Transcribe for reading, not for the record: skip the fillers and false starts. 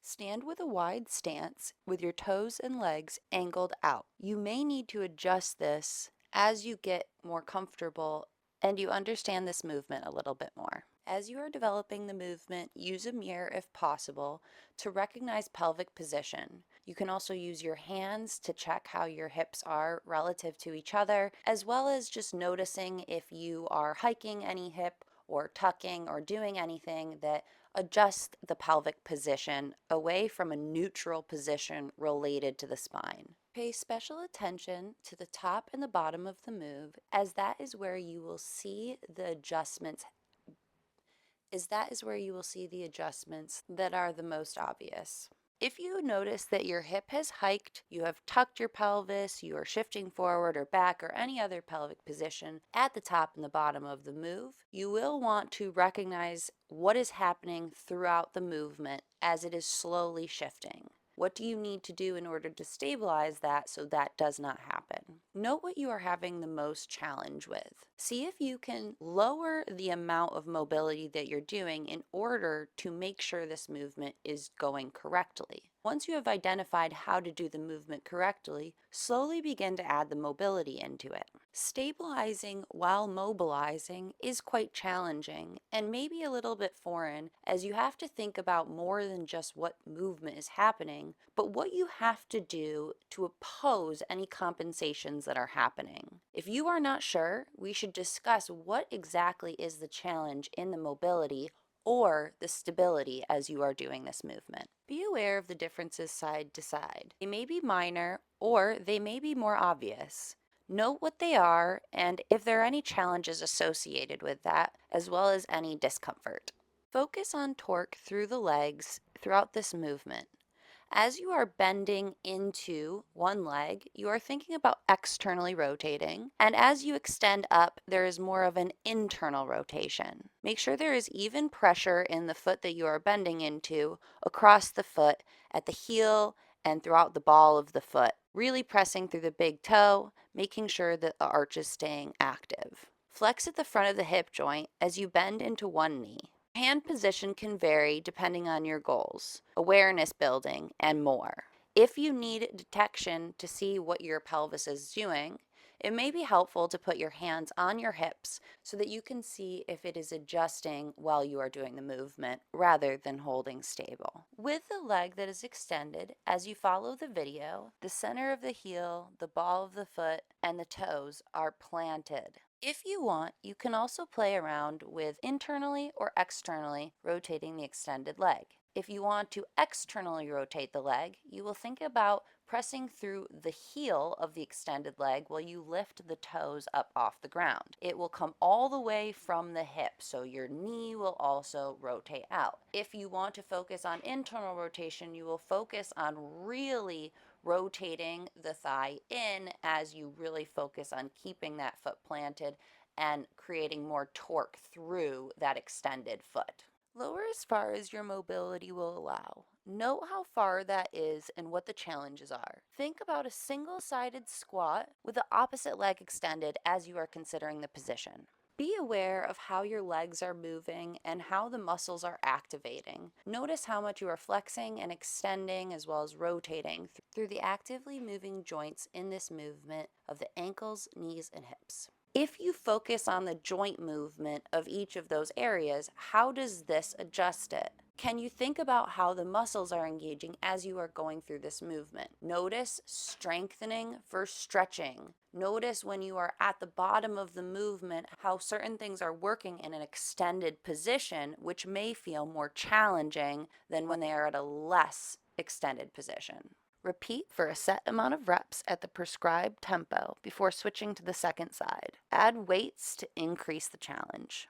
Stand with a wide stance with your toes and legs angled out. You may need to adjust this as you get more comfortable and you understand this movement a little bit more. As you are developing the movement, use a mirror if possible to recognize pelvic position. You can also use your hands to check how your hips are relative to each other, as well as just noticing if you are hiking any hip or tucking or doing anything that adjusts the pelvic position away from a neutral position related to the spine. Pay special attention to the top and the bottom of the move, as that is where you will see the adjustments that are the most obvious. If you notice that your hip has hiked, you have tucked your pelvis, you are shifting forward or back or any other pelvic position at the top and the bottom of the move, you will want to recognize what is happening throughout the movement as it is slowly shifting. What do you need to do in order to stabilize that so that does not happen? Note what you are having the most challenge with. See if you can lower the amount of mobility that you're doing in order to make sure this movement is going correctly. Once you have identified how to do the movement correctly, slowly begin to add the mobility into it. Stabilizing while mobilizing is quite challenging and maybe a little bit foreign, as you have to think about more than just what movement is happening, but what you have to do to oppose any compensations that are happening. If you are not sure, we should discuss what exactly is the challenge in the mobility or the stability as you are doing this movement. Be aware of the differences side to side. They may be minor or they may be more obvious. Note what they are and if there are any challenges associated with that, as well as any discomfort. Focus on torque through the legs throughout this movement. As you are bending into one leg, you are thinking about externally rotating, and as you extend up, there is more of an internal rotation. Make sure there is even pressure in the foot that you are bending into, across the foot, at the heel, and throughout the ball of the foot. Really pressing through the big toe, making sure that the arch is staying active. Flex at the front of the hip joint as you bend into one knee. Hand position can vary depending on your goals, awareness building, and more. If you need detection to see what your pelvis is doing, it may be helpful to put your hands on your hips so that you can see if it is adjusting while you are doing the movement rather than holding stable. With the leg that is extended, as you follow the video, the center of the heel, the ball of the foot, and the toes are planted. If you want, you can also play around with internally or externally rotating the extended leg. If you want to externally rotate the leg, you will think about pressing through the heel of the extended leg while you lift the toes up off the ground. It will come all the way from the hip, so your knee will also rotate out. If you want to focus on internal rotation, you will focus on really rotating the thigh in as you really focus on keeping that foot planted and creating more torque through that extended foot. Lower as far as your mobility will allow. Note how far that is and what the challenges are. Think about a single-sided squat with the opposite leg extended as you are considering the position. Be aware of how your legs are moving and how the muscles are activating. Notice how much you are flexing and extending as well as rotating through the actively moving joints in this movement of the ankles, knees, and hips. If you focus on the joint movement of each of those areas, how does this adjust it? Can you think about how the muscles are engaging as you are going through this movement? Notice strengthening versus stretching. Notice when you are at the bottom of the movement how certain things are working in an extended position, which may feel more challenging than when they are at a less extended position. Repeat for a set amount of reps at the prescribed tempo before switching to the second side. Add weights to increase the challenge.